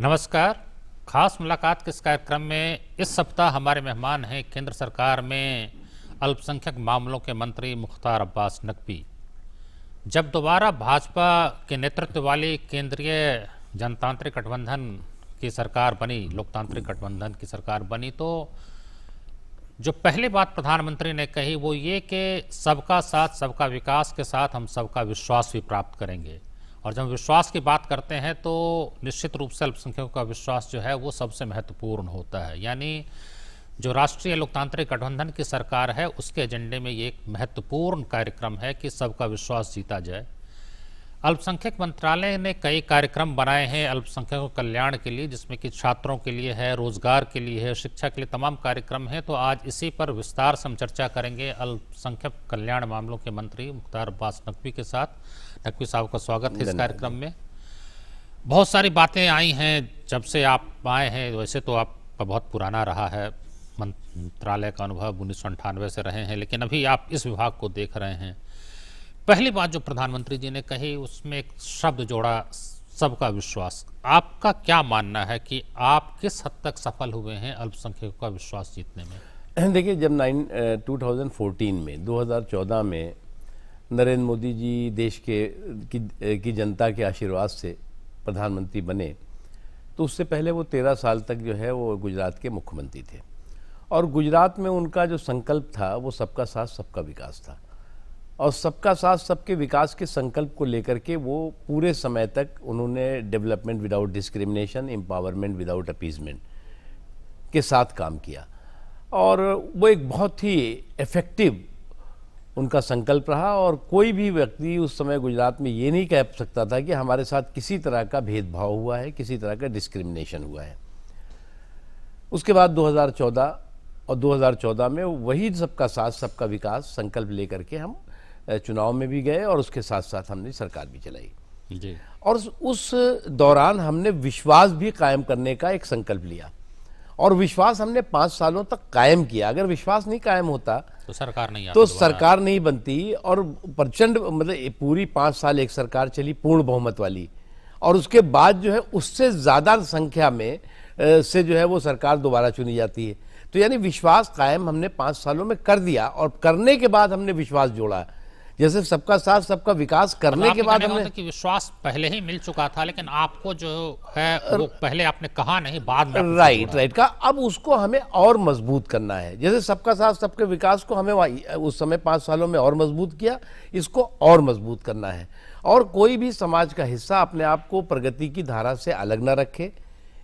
नमस्कार। खास मुलाकात के इस कार्यक्रम में इस सप्ताह हमारे मेहमान हैं केंद्र सरकार में अल्पसंख्यक मामलों के मंत्री मुख्तार अब्बास नकवी। जब दोबारा भाजपा के नेतृत्व वाली केंद्रीय जनतांत्रिक गठबंधन की सरकार बनी, लोकतांत्रिक गठबंधन की सरकार बनी, तो जो पहली बात प्रधानमंत्री ने कही वो ये कि सबका साथ सबका विकास के साथ हम सबका विश्वास भी प्राप्त करेंगे। और जब विश्वास की बात करते हैं तो निश्चित रूप से अल्पसंख्यकों का विश्वास जो है वो सबसे महत्वपूर्ण होता है। यानी जो राष्ट्रीय लोकतांत्रिक गठबंधन की सरकार है उसके एजेंडे में ये एक महत्वपूर्ण कार्यक्रम है कि सबका विश्वास जीता जाए। अल्पसंख्यक मंत्रालय ने कई कार्यक्रम बनाए हैं अल्पसंख्यकों के कल्याण के लिए, जिसमें कि छात्रों के लिए है, रोजगार के लिए है, शिक्षा के लिए तमाम कार्यक्रम हैं। तो आज इसी पर विस्तार से हम चर्चा करेंगे अल्पसंख्यक कल्याण मामलों के मंत्री मुख्तार अब्बास नकवी के साथ। नकवी साहब का स्वागत है इस कार्यक्रम में। बहुत सारी बातें आई हैं जब से आप आए हैं। वैसे तो आपका बहुत पुराना रहा है मंत्रालय का अनुभव, 1998 से रहे हैं, लेकिन अभी आप इस विभाग को देख रहे हैं। पहली बात जो प्रधानमंत्री जी ने कही उसमें एक शब्द जोड़ा, सबका विश्वास। आपका क्या मानना है कि आप किस हद तक सफल हुए हैं अल्पसंख्यकों का विश्वास जीतने में? देखिए, जब 2014 में 2014 में नरेंद्र मोदी जी देश की जनता के आशीर्वाद से प्रधानमंत्री बने, तो उससे पहले वो 13 साल तक जो है वो गुजरात के मुख्यमंत्री थे। और गुजरात में उनका जो संकल्प था वो सबका साथ सबका विकास था। और सबका साथ सबके विकास के संकल्प को लेकर के वो पूरे समय तक उन्होंने development without discrimination, empowerment without appeasement के साथ काम किया। और वो एक बहुत ही इफेक्टिव उनका संकल्प रहा। और कोई भी व्यक्ति उस समय गुजरात में ये नहीं कह सकता था कि हमारे साथ किसी तरह का भेदभाव हुआ है, किसी तरह का डिस्क्रिमिनेशन हुआ है। उसके बाद 2014 में वही सबका साथ सबका विकास संकल्प लेकर के हम चुनाव में भी गए और उसके साथ साथ हमने सरकार भी चलाई जी। और उस दौरान हमने विश्वास भी कायम करने का एक संकल्प लिया और विश्वास हमने 5 सालों तक कायम किया। अगर विश्वास नहीं कायम होता तो सरकार नहीं बनती। और प्रचंड मतलब पूरी 5 साल एक सरकार चली पूर्ण बहुमत वाली, और उसके बाद जो है उससे ज्यादा संख्या में से जो है वो सरकार दोबारा चुनी जाती है। तो यानी विश्वास कायम हमने 5 सालों में कर दिया। और करने के बाद हमने विश्वास जोड़ा, जैसे सबका साथ सबका विकास करने के बाद हमने कि विश्वास पहले ही मिल चुका था, लेकिन आपको जो है वो पहले आपने कहा नहीं, बाद में राइट का अब उसको हमें और मजबूत करना है। जैसे सबका साथ सबके विकास को हमें उस समय 5 सालों में और मजबूत किया, इसको और मजबूत करना है। और कोई भी समाज का हिस्सा अपने आप को प्रगति की धारा से अलग न रखे,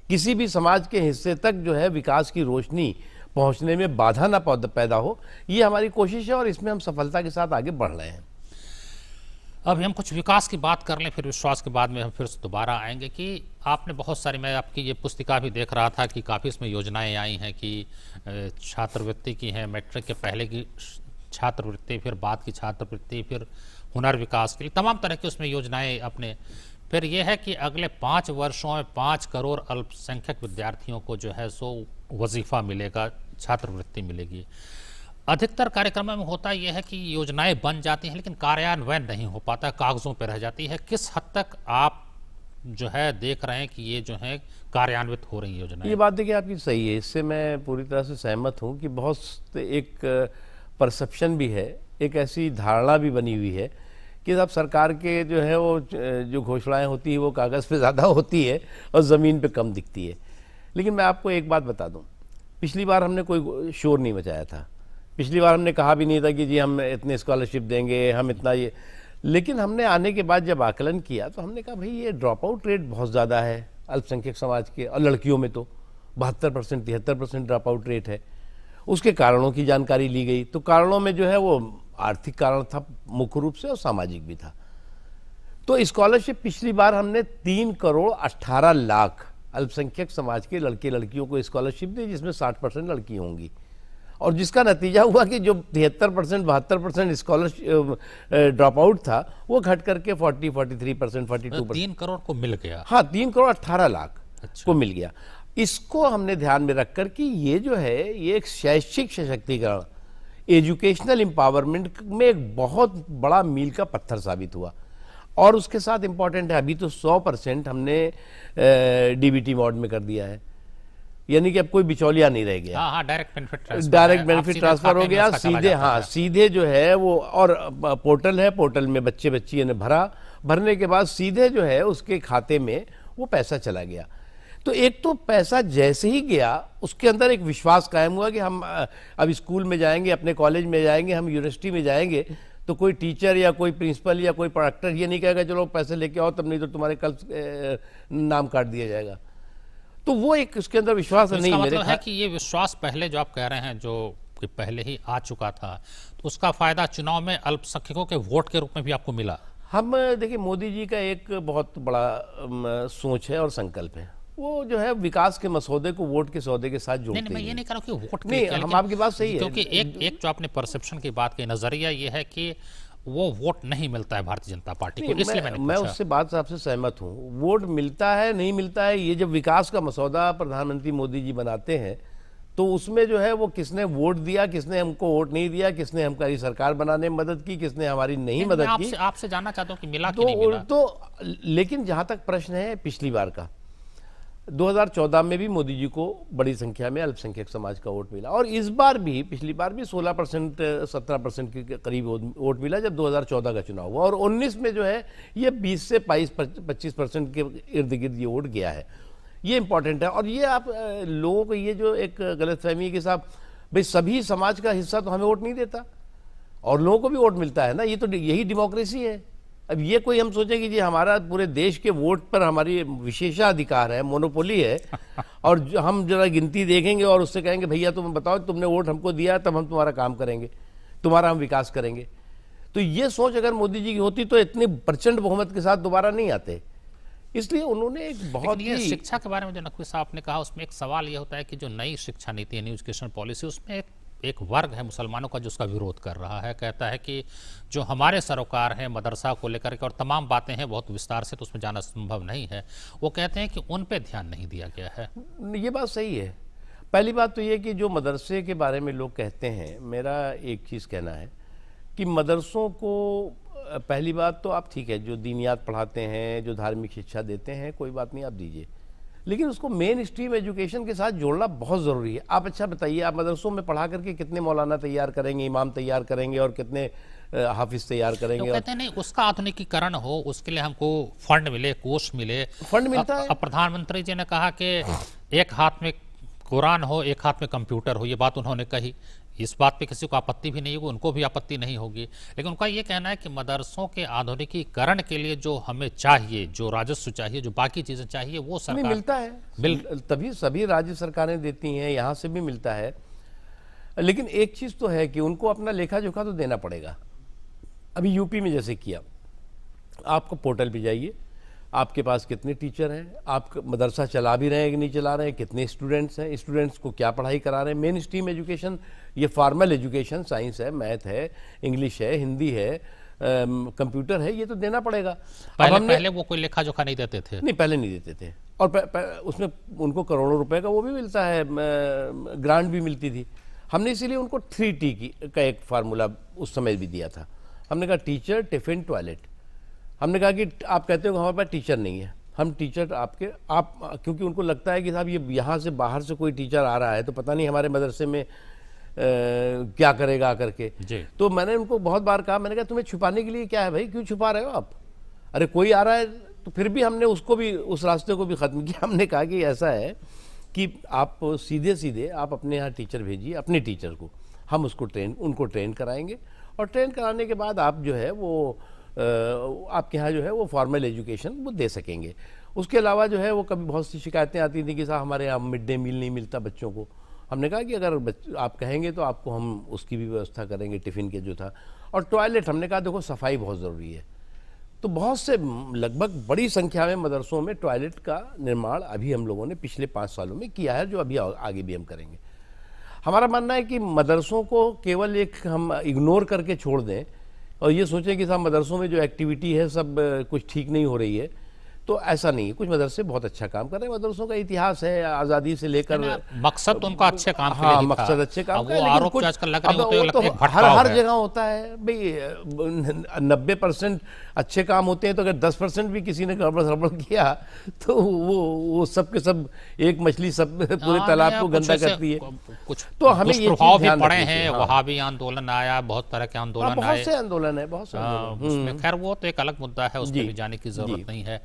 किसी भी समाज के हिस्से तक जो है विकास की रोशनी पहुंचने में बाधा ना पैदा हो, ये हमारी कोशिश है और इसमें हम सफलता के साथ आगे बढ़ रहे हैं। अभी हम कुछ विकास की बात कर लें, फिर विश्वास के बाद में हम फिर से दोबारा आएंगे कि आपने बहुत सारी, मैं आपकी ये पुस्तिका भी देख रहा था कि काफ़ी इसमें योजनाएं आई हैं कि छात्रवृत्ति की हैं, मैट्रिक के पहले की छात्रवृत्ति, फिर बाद की छात्रवृत्ति, फिर हुनर विकास के लिए तमाम तरह की उसमें योजनाएं अपने। फिर यह है कि अगले 5 वर्षों में 5 करोड़ अल्पसंख्यक विद्यार्थियों को जो है सो वजीफा मिलेगा, छात्रवृत्ति मिलेगी। अधिकतर कार्यक्रमों में होता यह है कि योजनाएं बन जाती हैं लेकिन कार्यान्वयन नहीं हो पाता, कागजों पर रह जाती है। किस हद तक आप जो है देख रहे हैं कि ये जो है कार्यान्वित हो रही योजनाएं? ये बात देखिए आपकी सही है, इससे मैं पूरी तरह से सहमत हूँ कि बहुत एक परसेप्शन भी है, एक ऐसी धारणा भी बनी हुई है कि अब सरकार के जो है वो जो घोषणाएं होती है वो कागज़ पे ज़्यादा होती है और ज़मीन पे कम दिखती है। लेकिन मैं आपको एक बात बता दूं, पिछली बार हमने कोई शोर नहीं मचाया था। पिछली बार हमने कहा भी नहीं था कि जी हम इतने स्कॉलरशिप देंगे, हम इतना ये। लेकिन हमने आने के बाद जब आकलन किया तो हमने कहा भाई ये ड्रॉप आउट रेट बहुत ज़्यादा है अल्पसंख्यक समाज के, और लड़कियों में तो 72% 73% ड्रॉप आउट रेट है। उसके कारणों की जानकारी ली गई, तो कारणों में जो है वो आर्थिक कारण था मुख्य रूप से और सामाजिक भी था। तो स्कॉलरशिप पिछली बार हमने 3 करोड़ 18 लाख अल्पसंख्यक समाज के लड़के लड़कियों को स्कॉलरशिप दी, जिसमें 60% लड़की होंगी। और जिसका नतीजा हुआ कि जो 73% 72% स्कॉलरशिप ड्रॉप आउट था वो घट करके 43%, 42%। 3 करोड़ को मिल गया। हाँ, 3 करोड़ 18 लाख को मिल गया। इसको हमने ध्यान में रखकर कि ये जो है ये एक शैक्षिक सशक्तिकरण, एजुकेशनल एम्पावरमेंट में एक बहुत बड़ा मील का पत्थर साबित हुआ। और उसके साथ इम्पॉर्टेंट है, अभी तो 100% हमने डीबीटी मोड में कर दिया है, यानी कि अब कोई बिचौलिया नहीं रह गया। हाँ, डायरेक्ट बेनिफिट ट्रांसफर हो गया सीधे। हाँ, सीधे जो है वो, और पोर्टल है, पोर्टल में बच्चे ने भरने के बाद सीधे जो है उसके खाते में वो पैसा चला गया। तो एक तो पैसा जैसे ही गया उसके अंदर एक विश्वास कायम हुआ कि हम अब स्कूल में जाएंगे, अपने कॉलेज में जाएंगे, हम यूनिवर्सिटी में जाएंगे, तो कोई टीचर या कोई प्रिंसिपल या कोई प्रोडक्टर ये नहीं कहेगा चलो पैसे लेके आओ, तब नहीं तो तुम्हारे कल नाम काट दिया जाएगा। तो वो एक उसके अंदर विश्वास तो नहीं, मतलब है कि ये विश्वास पहले जो आप कह रहे हैं, जो कि पहले ही आ चुका था, तो उसका फायदा चुनाव में अल्पसंख्यकों के वोट के रूप में भी आपको मिला। हम देखिए, मोदी जी का एक बहुत बड़ा सोच है और संकल्प है, वो जो है विकास के मसौदे को वोट के सौदे के साथ जोड़ते हैं। मैं ये नहीं कह रहा हूं कि वोट नहीं, हम आपकी बात सही है, क्योंकि एक जो आपने परसेप्शन की बात की, नजरिया ये है कि वो वोट नहीं मिलता है भारतीय जनता पार्टी को, इसलिए मैं उससे बात आपसे सहमत हूँ। वोट मिलता है नहीं मिलता है, ये जब विकास का मसौदा प्रधानमंत्री मोदी जी बनाते हैं तो उसमें जो है वो किसने वोट दिया, किसने हमको वोट नहीं दिया, किसने हमारी सरकार बनाने में मदद की, किसने हमारी नहीं मदद की, आपसे जानना चाहता हूँ कि मिला कि नहीं मिला। तो लेकिन जहां तक प्रश्न है पिछली बार का, 2014 में भी मोदी जी को बड़ी संख्या में अल्पसंख्यक समाज का वोट मिला, और इस बार भी, पिछली बार भी 16% 17% के करीब वोट मिला जब 2014 का चुनाव हुआ, और 19 में जो है ये 20 से 25% के इर्द गिर्द ये वोट गया है। ये इंपॉर्टेंट है। और ये आप लोगों को ये जो एक गलतफहमी के साथ, भाई सभी समाज का हिस्सा तो हमें वोट नहीं देता और लोगों को भी वोट मिलता है ना, ये तो यही डेमोक्रेसी है। अब ये कोई हम सोचे कि जी हमारा पूरे देश के वोट पर हमारी विशेषाधिकार है, मोनोपोली है, और हम जरा गिनती देखेंगे और उससे कहेंगे भैया तुम बताओ, तुमने वोट हमको दिया तब हम तुम्हारा काम करेंगे, तुम्हारा हम विकास करेंगे। तो ये सोच अगर मोदी जी की होती तो इतने प्रचंड बहुमत के साथ दोबारा नहीं आते। इसलिए उन्होंने एक बहुत ही, शिक्षा के बारे में जो नकवी साहब ने कहा, उसमें एक सवाल ये होता है कि जो नई शिक्षा नीति है, न्यू एजुकेशन पॉलिसी, उसमें एक वर्ग है मुसलमानों का जो उसका विरोध कर रहा है, कहता है कि जो हमारे सरोकार हैं मदरसा को लेकर के और तमाम बातें हैं बहुत विस्तार से, तो उसमें जाना संभव नहीं है। वो कहते हैं कि उन पे ध्यान नहीं दिया गया है। ये बात सही है। पहली बात तो ये कि जो मदरसे के बारे में लोग कहते हैं, मेरा एक चीज़ कहना है कि मदरसों को, पहली बात तो आप ठीक है जो दीनियात पढ़ाते हैं, जो धार्मिक शिक्षा देते हैं, कोई बात नहीं आप दीजिए, लेकिन उसको मेन स्ट्रीम एजुकेशन के साथ जोड़ना बहुत ज़रूरी है। आप अच्छा बताइए, आप मदरसों में पढ़ा करके कितने मौलाना तैयार करेंगे, इमाम तैयार करेंगे और कितने हाफिज तैयार करेंगे? तो कहते हैं नहीं, उसका आधुनिकीकरण हो, उसके लिए हमको फंड मिले, कोष मिले। फंड मिलता है। अब प्रधानमंत्री जी ने कहा कि एक हाथ में कुरान हो, एक हाथ में कंप्यूटर हो, ये बात उन्होंने कही। इस बात पे किसी को आपत्ति भी नहीं होगी, उनको भी आपत्ति नहीं होगी, लेकिन उनका ये कहना है कि मदरसों के आधुनिकीकरण के लिए जो हमें चाहिए, जो राजस्व चाहिए, जो बाकी चीज़ें चाहिए, वो सरकार नहीं मिलता है। तभी सभी राज्य सरकारें देती हैं, यहाँ से भी मिलता है। लेकिन एक चीज़ तो है कि उनको अपना लेखा जोखा तो देना पड़ेगा। अभी यूपी में जैसे किया, आपको पोर्टल पे जाइए, आपके पास कितने टीचर हैं, आप मदरसा चला भी रहे हैं कि नहीं चला रहे हैं, कितने स्टूडेंट्स हैं, स्टूडेंट्स को क्या पढ़ाई करा रहे हैं। मेन स्ट्रीम एजुकेशन, ये फॉर्मल एजुकेशन, साइंस है, मैथ है, इंग्लिश है, हिंदी है, कंप्यूटर है, ये तो देना पड़ेगा। पहले वो कोई लेखा जोखा नहीं देते थे। नहीं, पहले नहीं देते थे, और उसमें उनको करोड़ों रुपए का वो भी मिलता है, ग्रांट भी मिलती थी। हमने इसीलिए उनको 3T का एक फार्मूला उस समय भी दिया था। हमने कहा टीचर, टिफिन, टॉयलेट। हमने कहा कि आप कहते हो हमारे पास टीचर नहीं है, हम टीचर आप क्योंकि उनको लगता है कि साहब ये यहाँ से बाहर से कोई टीचर आ रहा है तो पता नहीं हमारे मदरसे में क्या करेगा आकर के। तो मैंने उनको बहुत बार कहा, मैंने कहा तुम्हें छुपाने के लिए क्या है भाई, क्यों छुपा रहे हो आप? अरे कोई आ रहा है तो फिर भी हमने उसको भी, उस रास्ते को भी ख़त्म किया। हमने कहा कि ऐसा है कि आप सीधे सीधे आप अपने यहाँ टीचर भेजिए, अपने टीचर को, हम उनको ट्रेन कराएंगे, और ट्रेन कराने के बाद आप जो है वो आपके यहाँ जो है वो फॉर्मल एजुकेशन वो दे सकेंगे। उसके अलावा जो है वो कभी बहुत सी शिकायतें आती थी कि साहब हमारे यहाँ मिड डे मील नहीं मिलता बच्चों को। हमने कहा कि अगर आप कहेंगे तो आपको हम उसकी भी व्यवस्था करेंगे, टिफ़िन के जो था। और टॉयलेट, हमने कहा देखो सफाई बहुत ज़रूरी है, तो बहुत से लगभग बड़ी संख्या में मदरसों में टॉयलेट का निर्माण अभी हम लोगों ने पिछले 5 सालों में किया है, जो अभी आगे भी हम करेंगे। हमारा मानना है कि मदरसों को केवल एक हम इग्नोर करके छोड़ दें और ये सोचें कि साहब मदरसों में जो एक्टिविटी है सब कुछ ठीक नहीं हो रही है, तो ऐसा नहीं है, कुछ मदरसे बहुत अच्छा काम कर रहे हैं, मदरसों का इतिहास है आज़ादी से लेकर। मकसद तो उनका अच्छे काम के हाँ, लिए ही मकसद था। अच्छे काम अब का वो है, लेकिन आरोप कुछ जो आजकल लग रहे अब होते हैं, वो वो तो लगता है हर भटकाव हर है। जगह होता है भाई। 90% अच्छे काम होते हैं, तो अगर 10% भी किसी ने गड़बड़ किया तो वो सब के सब एक मछली सब पूरे हाँ, तालाब नहीं, को कुछ गंदा ऐसे करती है। कुछ तो हमें ये दुष्प्रभाव चीज भी ध्यान पड़े रखनी चाहिए। हैं। हाँ, वहाबी आंदोलन आया, बहुत तरह के हाँ, आंदोलन बहुत आए। से आंदोलन है, बहुत से आंदोलन। उसमें खैर वो तो एक अलग मुद्दा है, उस पर जी भी जाने की जी। जरूरत नहीं है।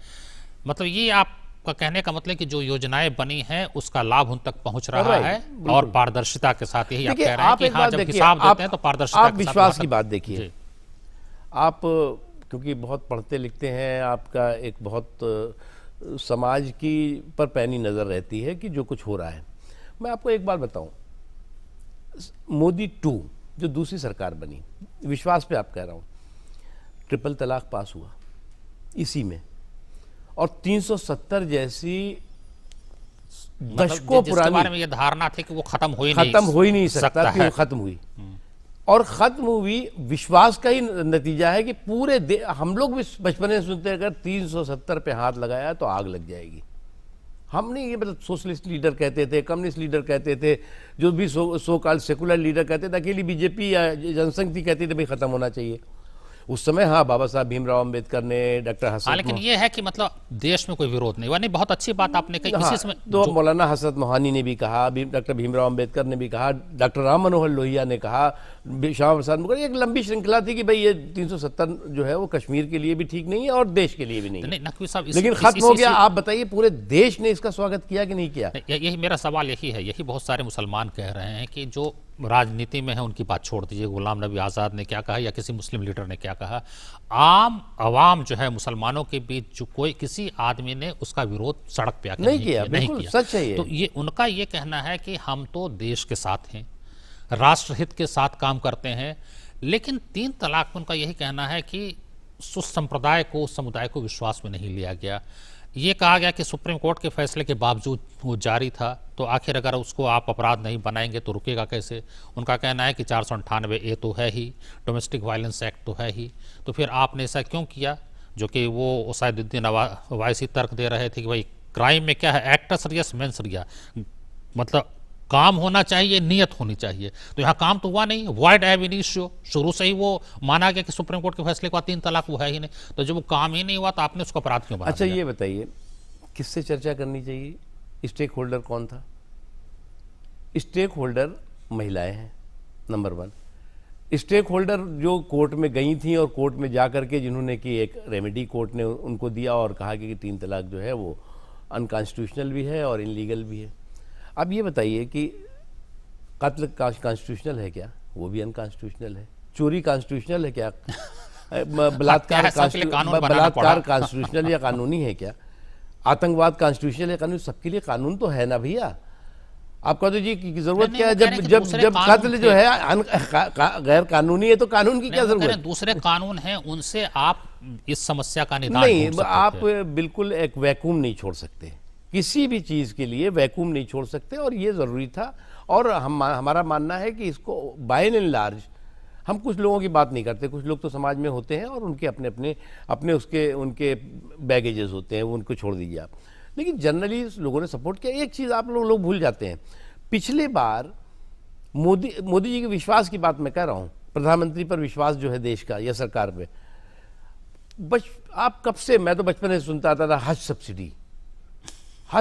मतलब ये आपका कहने का मतलब कि जो योजनाएं बनी हैं उसका लाभ उन तक पहुंच रहा राइट, है, बिल्कुल। और पारदर्शिता के साथ। यही आप देखिए, कह रहे हैं आप कि एक हाँ, बात जब देखिए, हिसाब देते हैं तो पारदर्शिता आप के साथ विश्वास वहाँ की तक- बात देखिए। जी। आप क्योंकि बहुत पढ़ते लिखते हैं, आपका एक बहुत समाज की पर पैनी नज़र रहती है कि जो कुछ हो रहा है। मैं आपको एक बात बताऊं, मोदी 2 जो दूसरी सरकार बनी, विश्वास पे आप कह रहा हूं, ट्रिपल तलाक पास हुआ इसी में, और 370 जैसी मतलब दशकों जिसके पुरानी बारे में ये धारणा थी कि वो खत्म हो ही नहीं सकता थी, है। वो खत्म हुई। और खत्म हुई विश्वास का ही नतीजा है कि पूरे हम लोग भी बचपन में सुनते हैं, अगर 370 पे हाथ लगाया तो आग लग जाएगी। हम नहीं, ये मतलब सोशलिस्ट लीडर कहते थे, कम्युनिस्ट लीडर कहते थे, जो भी सो कॉल सेकुलर लीडर कहते थे, अकेली बीजेपी या जनसंघ थी कहती थी भाई खत्म होना चाहिए उस समय। हाँ, बाबा साहब भीमराव अंबेडकर ने, डॉक्टर हसन, लेकिन ये है कि मतलब देश में कोई विरोध नहीं हुआ। नहीं, बहुत अच्छी बात आपने कही। हाँ, इसी में तो मौलाना हसरत मोहानी ने भी कहा, डॉक्टर भीमराव अंबेडकर ने भी कहा, डॉक्टर राम मनोहर लोहिया ने कहा, श्यामा प्रसाद मुखर्जी, एक लंबी श्रृंखला थी कि भाई ये 370 जो है वो कश्मीर के लिए भी ठीक नहीं है और देश के लिए भी नहीं है। नकवी साहब, लेकिन खत्म हो गया। आप बताइए, पूरे देश ने इसका स्वागत किया कि नहीं किया? यही मेरा सवाल यही है। यही बहुत सारे मुसलमान कह रहे हैं कि जो राजनीति में है उनकी बात छोड़ दीजिए, गुलाम नबी आज़ाद ने क्या कहा या किसी मुस्लिम लीडर ने क्या कहा, आम आवाम जो है मुसलमानों के बीच जो कोई किसी आदमी ने उसका विरोध सड़क पे आकर नहीं किया। बिल्कुल सच है ये। तो ये उनका ये कहना है कि हम तो देश के साथ हैं, राष्ट्रहित के साथ काम करते हैं। लेकिन 3 तलाक में उनका यही कहना है कि उस संप्रदाय को, उस समुदाय को विश्वास में नहीं लिया गया। ये कहा गया कि सुप्रीम कोर्ट के फैसले के बावजूद वो जारी था, तो आखिर अगर उसको आप अपराध नहीं बनाएंगे तो रुकेगा कैसे। उनका कहना है कि 498A तो है ही, डोमेस्टिक वायलेंस एक्ट तो है ही, तो फिर आपने ऐसा क्यों किया? जो कि वो सैदुद्दीन ओवैसी तर्क दे रहे थे कि भाई क्राइम में क्या है, एक्टा सीरियस मेन सीरियस, मतलब काम होना चाहिए, नियत होनी चाहिए। तो यहाँ काम तो हुआ नहीं, वॉइड एब इनिशियो, शुरू से ही वो माना गया कि सुप्रीम कोर्ट के फैसले के बाद 3 तलाक वो है ही नहीं। तो जब वो काम ही नहीं हुआ तो आपने उसको अपराध क्यों बना अच्छा, दिया? ये बताइए, किससे चर्चा करनी चाहिए? स्टेक होल्डर कौन था? स्टेक होल्डर महिलाएं हैं, नंबर 1। स्टेक होल्डर जो कोर्ट में गई थी और कोर्ट में जा करके जिन्होंने की एक रेमेडी कोर्ट ने उनको दिया और कहा कि 3 तलाक जो है वो अनकॉन्स्टिट्यूशनल भी है और इनलीगल भी है। अब ये बताइए कि कत्ल कॉन्स्टिट्यूशनल है क्या? वो भी अनकॉन्स्टिट्यूशनल है। चोरी कॉन्स्टिट्यूशनल है क्या? बलात्कार कॉन्स्टिट्यूशनल या कानूनी है क्या? आतंकवाद कॉन्स्टिट्यूशनल या कानूनी? सबके लिए कानून तो है ना भैया। आपका तो जी की जरूरत क्या है? जब कत्ल जो है गैर कानूनी है तो कानून की क्या जरूरत है? दूसरे कानून हैं, उनसे आप इस समस्या का निदान नहीं, ढूंढ सकते आप थे। बिल्कुल एक वैक्यूम नहीं छोड़ सकते, किसी भी चीज़ के लिए वैक्यूम नहीं छोड़ सकते, और ये ज़रूरी था। और हमारा मानना है कि इसको बाय एंड लार्ज, हम कुछ लोगों की बात नहीं करते, कुछ लोग तो समाज में होते हैं और उनके अपने उनके बैगेजेस होते हैं, वो उनको छोड़ दीजिए आप। लेकिन जनरली लोगों ने सपोर्ट किया। एक चीज़ आप लोग भूल जाते हैं, पिछले बार मोदी जी के विश्वास की बात मैं कह रहा हूँ, प्रधानमंत्री पर विश्वास जो है देश का या सरकार पे, आप कब से, मैं तो बचपन से सुनता आता था हज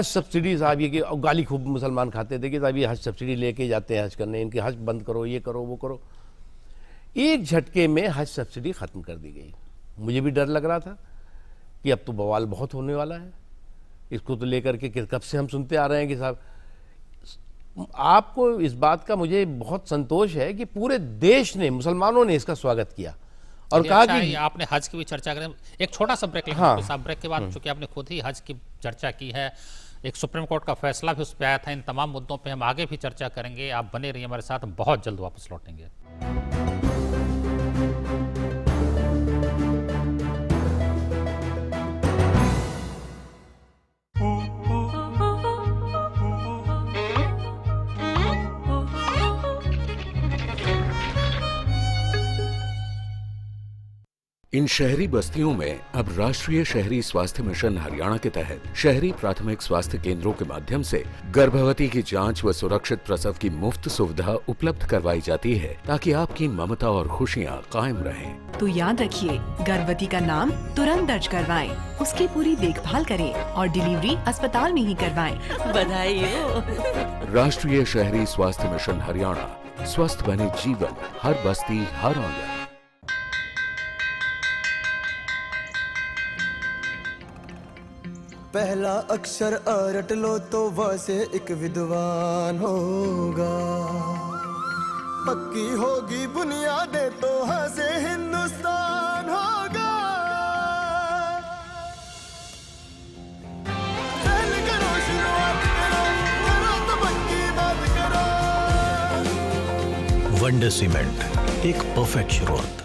सब्सिडी साहब, ये कि गाली खूब मुसलमान खाते थे कि साहब ये हज सब्सिडी लेके जाते हैं हज करने, इनके हज बंद करो, ये करो वो करो। एक झटके में हज सब्सिडी खत्म कर दी गई। मुझे भी डर लग रहा था कि अब तो बवाल बहुत होने वाला है, इसको तो लेकर के कब से हम सुनते आ रहे हैं कि साहब। आपको इस बात का मुझे बहुत संतोष है कि पूरे देश ने, मुसलमानों ने इसका स्वागत किया और कहा कि आपने हज की भी चर्चा करें। एक छोटा सा ब्रेक लेंगे। हाँ। ब्रेक के बाद चूंकि आपने खुद ही हज की चर्चा की है, एक सुप्रीम कोर्ट का फैसला भी उस पर आया था, इन तमाम मुद्दों पे हम आगे भी चर्चा करेंगे। आप बने रहिए हमारे साथ, बहुत जल्द वापस लौटेंगे। इन शहरी बस्तियों में अब राष्ट्रीय शहरी स्वास्थ्य मिशन हरियाणा के तहत शहरी प्राथमिक स्वास्थ्य केंद्रों के माध्यम से गर्भवती की जांच व सुरक्षित प्रसव की मुफ्त सुविधा उपलब्ध करवाई जाती है, ताकि आपकी ममता और खुशियां कायम रहें। तो याद रखिए, गर्भवती का नाम तुरंत दर्ज करवाएं, उसकी पूरी देखभाल करें और डिलीवरी अस्पताल में ही करवाएं। बधाई हो। राष्ट्रीय शहरी स्वास्थ्य मिशन हरियाणा, स्वस्थ बने जीवन, हर बस्ती हर आंगन। पहला अक्षर अ रट लो तो वह से एक विद्वान होगा। पक्की होगी बुनियादें तो ह से हिंदुस्तान होगा। पहले करो शुरुआत करो तो पक्की बात करो। वंडर सीमेंट, एक परफेक्ट शुरुआत।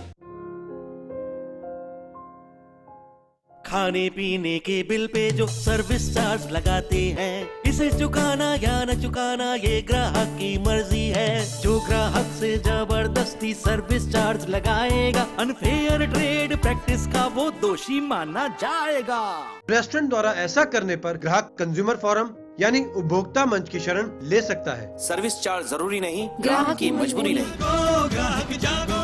खाने पीने के बिल पे जो सर्विस चार्ज लगाते हैं, इसे चुकाना या न चुकाना ये ग्राहक की मर्जी है। जो ग्राहक से जबरदस्ती सर्विस चार्ज लगाएगा, अनफेयर ट्रेड प्रैक्टिस का वो दोषी माना जाएगा। रेस्टोरेंट द्वारा ऐसा करने पर ग्राहक कंज्यूमर फोरम यानी उपभोक्ता मंच की शरण ले सकता है। सर्विस चार्ज जरूरी नहीं, ग्राहक की मजबूरी नहीं। ग्राहक जागो।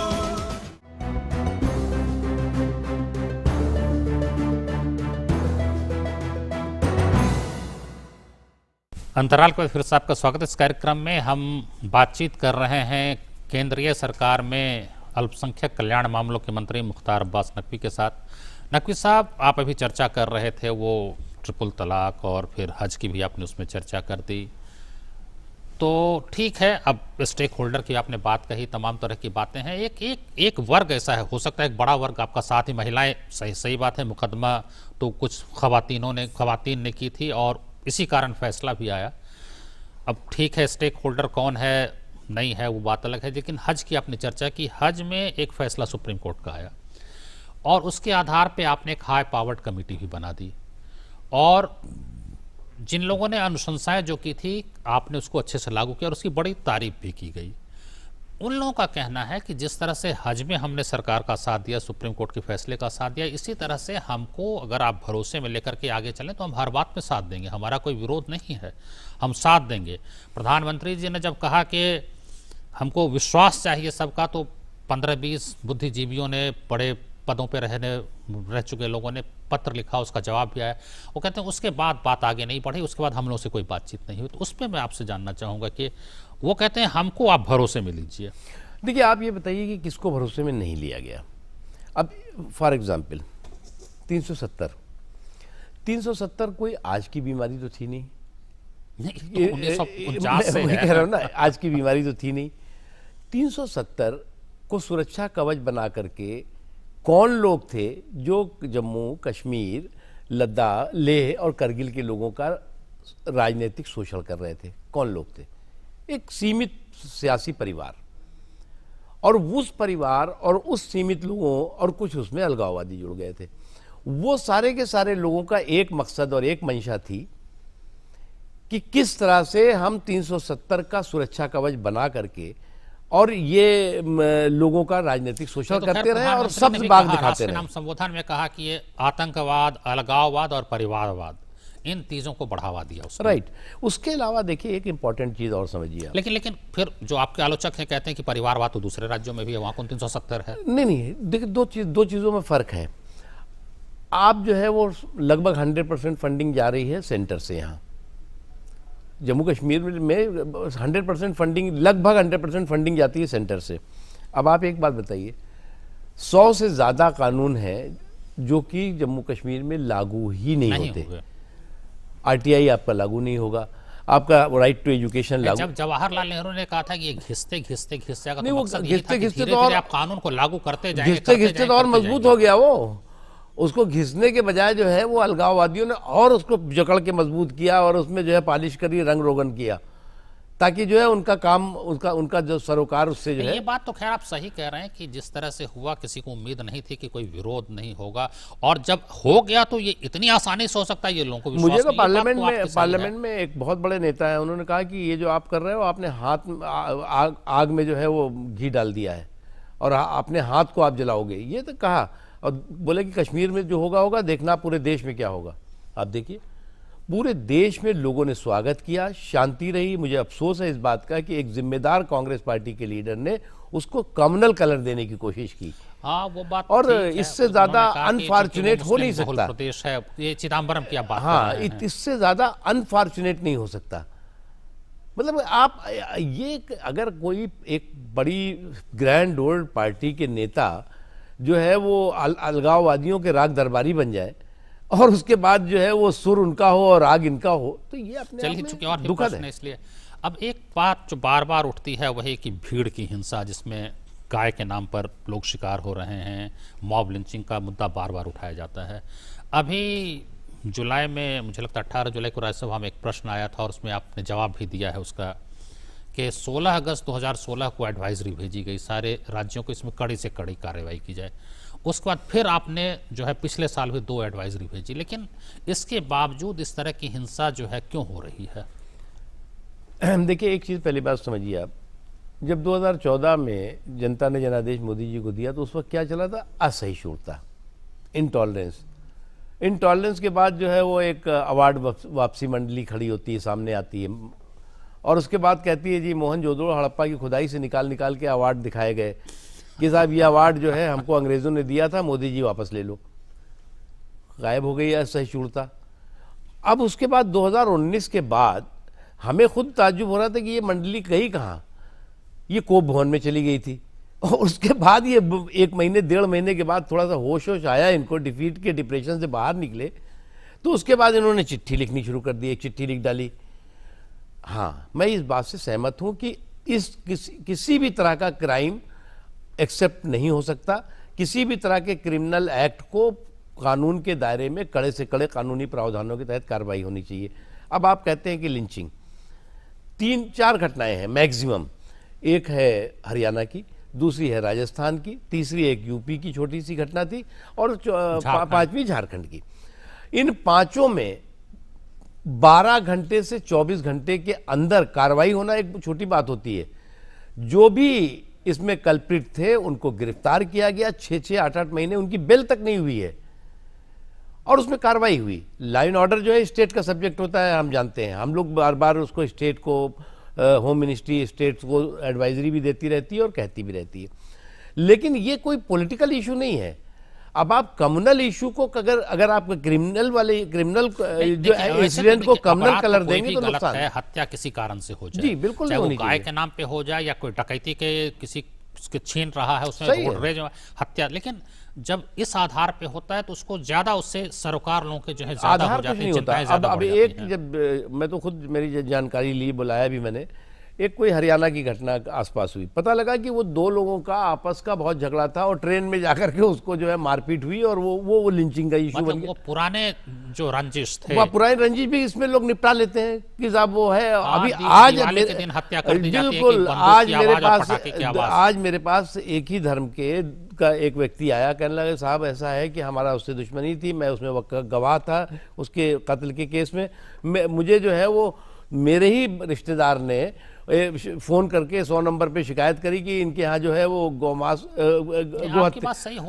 अंतराल के बाद फिर से आपका स्वागत है। इस कार्यक्रम में हम बातचीत कर रहे हैं केंद्रीय सरकार में अल्पसंख्यक कल्याण मामलों के मंत्री मुख्तार अब्बास नकवी के साथ। नकवी साहब, आप अभी चर्चा कर रहे थे वो ट्रिपल तलाक और फिर हज की भी आपने उसमें चर्चा कर दी। तो ठीक है, अब स्टेक होल्डर की आपने बात कही, तमाम तरह की बातें हैं। एक वर्ग ऐसा है, हो सकता है एक बड़ा वर्ग आपका साथ ही महिलाएं, सही बात है, मुकदमा तो कुछ खवातीन ने की थी और इसी कारण फैसला भी आया। अब ठीक है, स्टेक होल्डर कौन है नहीं है वो बात अलग है, लेकिन हज की आपने चर्चा की। हज में एक फैसला सुप्रीम कोर्ट का आया और उसके आधार पे आपने एक हाई पावर्ड कमेटी भी बना दी और जिन लोगों ने अनुशंसाएं जो की थी आपने उसको अच्छे से लागू किया और उसकी बड़ी तारीफ भी की गई। उन लोगों का कहना है कि जिस तरह से हज में हमने सरकार का साथ दिया, सुप्रीम कोर्ट के फैसले का साथ दिया, इसी तरह से हमको अगर आप भरोसे में लेकर के आगे चलें तो हम हर बात में साथ देंगे, हमारा कोई विरोध नहीं है, हम साथ देंगे। प्रधानमंत्री जी ने जब कहा कि हमको विश्वास चाहिए सबका, तो 15-20 बुद्धिजीवियों ने, बड़े पदों पर रह चुके लोगों ने पत्र लिखा, उसका जवाब भी आया। वो कहते हैं उसके बाद बात आगे नहीं बढ़ी, उसके बाद हम लोगों से कोई बातचीत नहीं हुई। तो उस पर मैं आपसे जानना चाहूँगा कि वो कहते हैं हमको आप भरोसे में लीजिए। देखिए, आप ये बताइए कि किसको भरोसे में नहीं लिया गया। अब फॉर एग्जाम्पल 370 कोई आज की बीमारी तो थी नहीं, तो 1949 से मैं कह रहा हूँ ना, आज की बीमारी तो थी नहीं। 370 को सुरक्षा कवच बना करके कौन लोग थे जो जम्मू कश्मीर, लद्दाख, लेह और करगिल के लोगों का राजनीतिक शोषण कर रहे थे? कौन लोग थे? एक सीमित सियासी परिवार, और उस परिवार और उस सीमित लोगों और कुछ उसमें अलगाववादी जुड़ गए थे। वो सारे के सारे लोगों का एक मकसद और एक मंशा थी कि किस तरह से हम 370 का सुरक्षा कवच बना करके और ये लोगों का राजनीतिक शोषण करते रहे और सब बाग दिखाते रहे। नाम संबोधन में कहा कि ये आतंकवाद, अलगाववाद और परिवारवाद, इन चीजों को बढ़ावा दिया उसने। राइट। उसके अलावा देखिए एक इंपॉर्टेंट चीज और समझिए आप। लेकिन फिर जो आपके आलोचक हैं कहते हैं कि परिवारवाद तो दूसरे राज्यों में भी है, वहां कौन 370 है? नहीं, देखिए दो चीजों में फर्क है। आप जो है वो लगभग 100% फंडिंग जा रही है सेंटर से। यहाँ जम्मू कश्मीर में 100% फंडिंग, लगभग 100% फंडिंग जाती है सेंटर से। अब आप एक बात बताइए, 100 से ज़्यादा कानून हैं जो कि जम्मू कश्मीर में लागू ही नहीं होते। आरटीआई आपका लागू नहीं होगा, आपका राइट टू एजुकेशन लागू। जब जवाहरलाल नेहरू ने कहा था कि ये घिसते अगर नहीं, वो घिसते तो और आप कानून को लागू करते जाएंगे, घिसते तो और मजबूत हो गया वो। उसको घिसने के बजाय जो है वो अलगाववादियों ने और उसको जकड़ के मजबूत किया और उसमें जो है पालिश करी, रंग रोगन किया, ताकि जो है उनका काम, उनका जो सरोकार उससे जो है। ये बात तो खैर आप सही कह रहे हैं कि जिस तरह से हुआ किसी को उम्मीद नहीं थी कि कोई विरोध नहीं होगा, और जब हो गया तो ये इतनी आसानी से हो सकता है, ये लोगों को विश्वास मुझे तो नहीं। पार्लियामेंट में एक बहुत बड़े नेता है, उन्होंने कहा कि ये जो आप कर रहे हो, आपने हाथ आग में जो है वो घी डाल दिया है और अपने हाथ को आप जलाओगे, ये तो कहा। और बोले कि कश्मीर में जो होगा होगा, देखना पूरे देश में क्या होगा। आप देखिए पूरे देश में लोगों ने स्वागत किया, शांति रही। मुझे अफसोस है इस बात का कि एक जिम्मेदार कांग्रेस पार्टी के लीडर ने उसको कम्युनल कलर देने की कोशिश की। हाँ वो बात और ठीक है। इससे ज्यादा उन्होंने कहा कि अनफॉर्चुनेट चूंकि हो नहीं मुस्लिम बहुल सकता। प्रदेश है, ये चिदम्बरम की आप बात हाँ, कर रहे हैं। इससे ज्यादा अनफॉर्चुनेट नहीं हो सकता। मतलब आप ये अगर कोई एक बड़ी ग्रैंड ओल्ड पार्टी के नेता जो है वो अलगाववादियों के राग दरबारी बन जाए और उसके बाद जो है वो सुर उनका हो और राग इनका हो, तो ये अपने चलिए आप चूंकि में और भी दुखद प्रश्न है, है। इसलिए अब एक बात जो बार बार उठती है वही कि भीड़ की हिंसा, जिसमें गाय के नाम पर लोग शिकार हो रहे हैं, मॉब लिंचिंग का मुद्दा बार बार उठाया जाता है। अभी जुलाई में मुझे लगता है 18 जुलाई को राज्यसभा में एक प्रश्न आया था और उसमें आपने जवाब भी दिया है उसका कि 16 अगस्त 2016 को एडवाइजरी भेजी गई सारे राज्यों को, इसमें कड़ी से कड़ी कार्रवाई की जाए। उसके बाद फिर आपने जो है पिछले साल भी 2 एडवाइजरी भेजी, लेकिन इसके बावजूद इस तरह की हिंसा जो है क्यों हो रही है? देखिए एक चीज़ पहली बात समझिए आप, जब 2014 में जनता ने जनादेश मोदी जी को दिया तो उस वक्त क्या चला था? असहिष्णुता, इंटॉलरेंस। इंटॉलरेंस के बाद जो है वो एक अवार्ड वापसी मंडली खड़ी होती है, सामने आती है और उसके बाद कहती है जी मोहनजोदड़ो हड़प्पा की खुदाई से निकाल निकाल के अवार्ड दिखाए गए कि साहब ये अवार्ड जो है हमको अंग्रेज़ों ने दिया था, मोदी जी वापस ले लो। गायब हो गई है असहिष्णुता। अब उसके बाद 2019 के बाद हमें खुद ताज्जुब हो रहा था कि ये मंडली गई कहाँ, ये कोप भवन में चली गई थी। और उसके बाद ये 1 महीने 1.5 महीने के बाद थोड़ा सा होश आया इनको, डिफीट के डिप्रेशन से बाहर निकले, तो उसके बाद इन्होंने चिट्ठी लिखनी शुरू कर दी, एक चिट्ठी लिख डाली। हाँ, मैं इस बात से सहमत हूँ कि किसी भी तरह का क्राइम एक्सेप्ट नहीं हो सकता, किसी भी तरह के क्रिमिनल एक्ट को कानून के दायरे में कड़े से कड़े कानूनी प्रावधानों के तहत कार्रवाई होनी चाहिए। अब आप कहते हैं कि लिंचिंग, 3-4 घटनाएं हैं मैक्सिमम, एक है हरियाणा की, दूसरी है राजस्थान की, तीसरी एक यूपी की छोटी सी घटना थी और 5वीं झारखंड की। इन 5 में 12 घंटे से 24 घंटे के अंदर कार्रवाई होना एक छोटी बात होती है। जो भी इसमें कल्प्रिट थे उनको गिरफ्तार किया गया, 6-6, 8-8 महीने उनकी बेल तक नहीं हुई है और उसमें कार्रवाई हुई। लाइन ऑर्डर जो है स्टेट का सब्जेक्ट होता है, हम जानते हैं, हम लोग बार बार उसको स्टेट को, होम मिनिस्ट्री स्टेट्स को एडवाइजरी भी देती रहती है और कहती भी रहती है, लेकिन ये कोई पॉलिटिकल इशू नहीं है। अब आप कम्युनल इशू को अगर आप क्रिमिनल जो इंसिडेंट को कम्युनल कलर देंगे तो नुकसान है। हत्या किसी कारण से हो जाए, जी बिल्कुल, चाहे वो नहीं गाय के नाम पे हो जाए या कोई डकैती के किसी उसके छीन रहा है उसमें रोड रेज हत्या, लेकिन जब इस आधार पे होता है तो उसको ज्यादा, उससे सरोकार लोगों के जो है ज्यादा हो जाते हैं, चिंताएं ज्यादा बढ़ जाती हैं। जब मैं तो खुद मेरी जानकारी ली, बुलाया भी मैंने, एक कोई हरियाणा की घटना आसपास हुई, पता लगा कि वो 2 लोगों का आपस का बहुत झगड़ा था और ट्रेन में जाकर के उसको जो है मारपीट हुई और वो लिंचिंग का इशू बन गया। वो पुराने जो रंजिश थे, वो पुराने रंजिश भी इसमें लोग निपटा लेते हैं कि साहब वो है। अभी आज के दिन हत्या कर दी जाती है कि बिल्कुल, आवाज। आज मेरे पास एक ही धर्म के का एक व्यक्ति आया, कहने लगा साहब ऐसा है कि हमारा उससे दुश्मनी थी, मैं उसमें गवाह था उसके कत्ल के केस में, मुझे जो है वो मेरे ही रिश्तेदार ने फोन करके 100 नंबर पे शिकायत करी कि इनके यहाँ जो है वो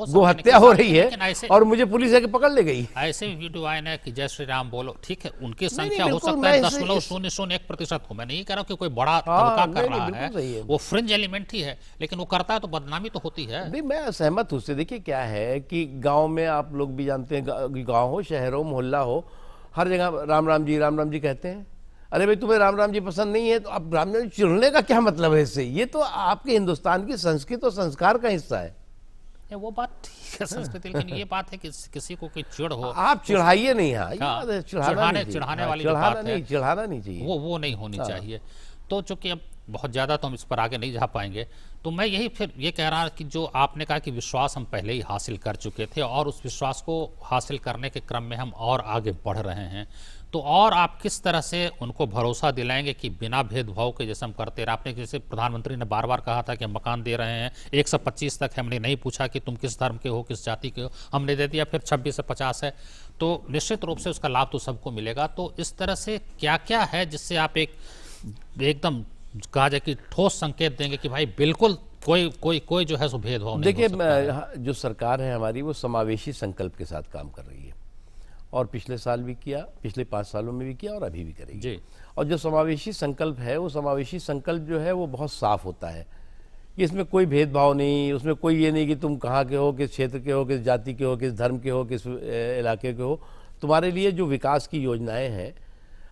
गोहत्या हो रही है और मुझे पुलिस आके पकड़ ले गई। ऐसे वीडियो आए ना कि जय श्री राम बोलो, ठीक है उनकी संख्या हो सकता है 0.001% हो, मैं नहीं कह रहा हूँ कि कोई बड़ा तबका कर रहा है, वो फ्रिंज एलिमेंट ही है, लेकिन वो करता है तो बदनामी तो होती है। नहीं, मैं सहमत हूँ उससे। देखिए क्या है कि गाँव में आप लोग भी जानते हैं, गाँव हो, शहर हो, मोहल्ला हो, हर जगह राम राम जी कहते हैं। अरे भाई तुम्हें राम राम जी पसंद नहीं है तो अब राम राम जी चिढ़ने का क्या मतलब है इससे? ये तो आपके हिंदुस्तान की संस्कृति और संस्कार का हिस्सा है। वो बात ठीक है संस्कृति, लेकिन ये बात है कि किसी को कोई चिढ़ हो, आप चिढ़ाइए नहीं। चिढ़ाने वाली बात है, चिढ़ाना नहीं चाहिए, वो नहीं होनी चाहिए। तो चूंकि अब बहुत ज़्यादा तो हम इस पर आगे नहीं जा पाएंगे, तो मैं यही फिर ये कह रहा कि जो आपने कहा कि विश्वास हम पहले ही हासिल कर चुके थे और उस विश्वास को हासिल करने के क्रम में हम और आगे बढ़ रहे हैं, तो और आप किस तरह से उनको भरोसा दिलाएंगे कि बिना भेदभाव के जैसे हम करते रहे? आपने जैसे प्रधानमंत्री ने बार बार कहा था कि हम मकान दे रहे हैं, 1 से 25 तक हमने नहीं पूछा कि तुम किस धर्म के हो, किस जाति के हो, हमने दे दिया, फिर 26 से 50 है, तो निश्चित रूप से उसका लाभ तो सबको मिलेगा। तो इस तरह से क्या क्या है जिससे आप एकदम कहा जाए कि ठोस संकेत देंगे कि भाई बिल्कुल कोई जो है सो भेदभाव नहीं देखिए हो सकता है। जो सरकार है हमारी वो समावेशी संकल्प के साथ काम कर रही है, और पिछले साल भी किया, पिछले 5 सालों में भी किया और अभी भी करेगी। जी। और जो समावेशी संकल्प है वो समावेशी संकल्प जो है वो बहुत साफ होता है कि इसमें कोई भेदभाव नहीं, उसमें कोई ये नहीं कि तुम कहाँ के हो, किस क्षेत्र के हो, किस जाति के हो, किस धर्म के हो, किस इलाके के हो। तुम्हारे लिए जो विकास की योजनाएं हैं,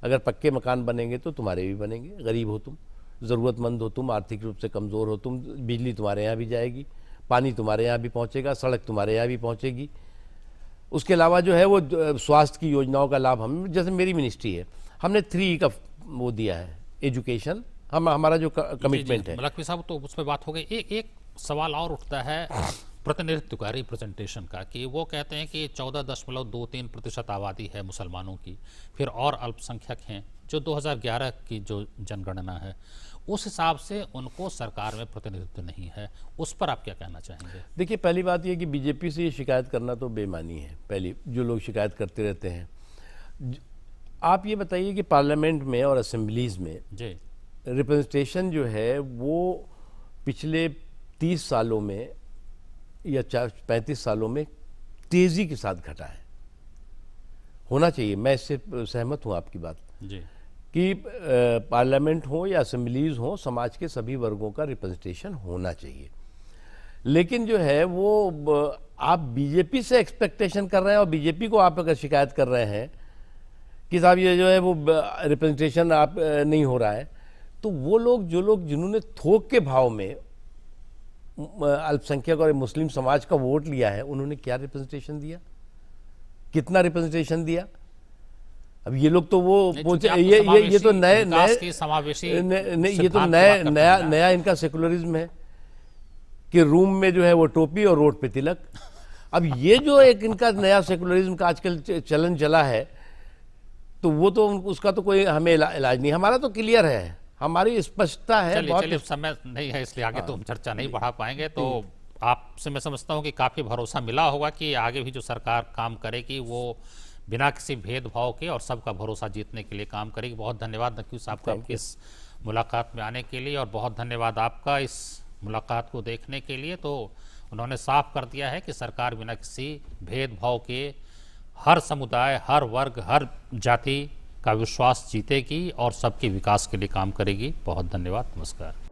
अगर पक्के मकान बनेंगे तो तुम्हारे भी बनेंगे, गरीब हो तुम, ज़रूरतमंद हो तुम, आर्थिक रूप से कमज़ोर हो तुम, बिजली तुम्हारे यहाँ भी जाएगी, पानी तुम्हारे यहाँ भी पहुँचेगा, सड़क तुम्हारे यहाँ भी पहुँचेगी। उसके अलावा जो है वो स्वास्थ्य की योजनाओं का लाभ हम, जैसे मेरी मिनिस्ट्री है, हमने 3E का वो दिया है, एजुकेशन, हमारा जो कमिटमेंट है। मलकवी साहब, तो उस पर बात हो गई। एक सवाल और उठता है प्रतिनिधित्व का, रिप्रेजेंटेशन का, कि वो कहते हैं कि 14.23% आबादी है मुसलमानों की, फिर और अल्पसंख्यक हैं जो 2011 की जो जनगणना है उस हिसाब से उनको सरकार में प्रतिनिधित्व नहीं है। उस पर आप क्या कहना चाहेंगे? देखिए, पहली बात यह कि बीजेपी से ये शिकायत करना तो बेमानी है। पहली, जो लोग शिकायत करते रहते हैं, आप ये बताइए कि पार्लियामेंट में और असेंबलीज में जी रिप्रेजेंटेशन जो है वो पिछले 30 सालों में या 35 सालों में तेज़ी के साथ घटा है। होना चाहिए, मैं इससे सहमत हूँ आपकी बात जी, कि पार्लियामेंट हो या असेंबलीज हो, समाज के सभी वर्गों का रिप्रेजेंटेशन होना चाहिए। लेकिन जो है वो आप बीजेपी से एक्सपेक्टेशन कर रहे हैं, और बीजेपी को आप अगर शिकायत कर रहे हैं कि साहब ये जो है वो रिप्रेजेंटेशन आप नहीं हो रहा है, तो वो लोग जिन्होंने थोक के भाव में अल्पसंख्यक और मुस्लिम समाज का वोट लिया है, उन्होंने क्या रिप्रेजेंटेशन दिया, कितना रिप्रेजेंटेशन दिया? अब ये लोग तो वो ये तो नए समावेशी ये तो नया इनका सेकुलरिज्म है कि रूम में जो है वो टोपी और रोड पे तिलक। अब ये जो एक इनका नया सेकुलरिज्म का आजकल चलन चला है, तो वो तो उसका तो कोई हमें इलाज नहीं। हमारा तो क्लियर है, हमारी स्पष्टता है। चलिए समय नहीं है इसलिए आगे तो हम चर्चा नहीं बढ़ा पाएंगे। तो आपसे मैं समझता हूँ कि काफ़ी भरोसा मिला होगा कि आगे भी जो सरकार काम करेगी वो बिना किसी भेदभाव के और सबका भरोसा जीतने के लिए काम करेगी। बहुत धन्यवाद नकवी साहब का आपकी इस मुलाकात में आने के लिए, और बहुत धन्यवाद आपका इस मुलाकात को देखने के लिए। तो उन्होंने साफ कर दिया है कि सरकार बिना किसी भेदभाव के हर समुदाय, हर वर्ग, हर जाति का विश्वास जीतेगी और सबके विकास के लिए काम करेगी। बहुत धन्यवाद, नमस्कार।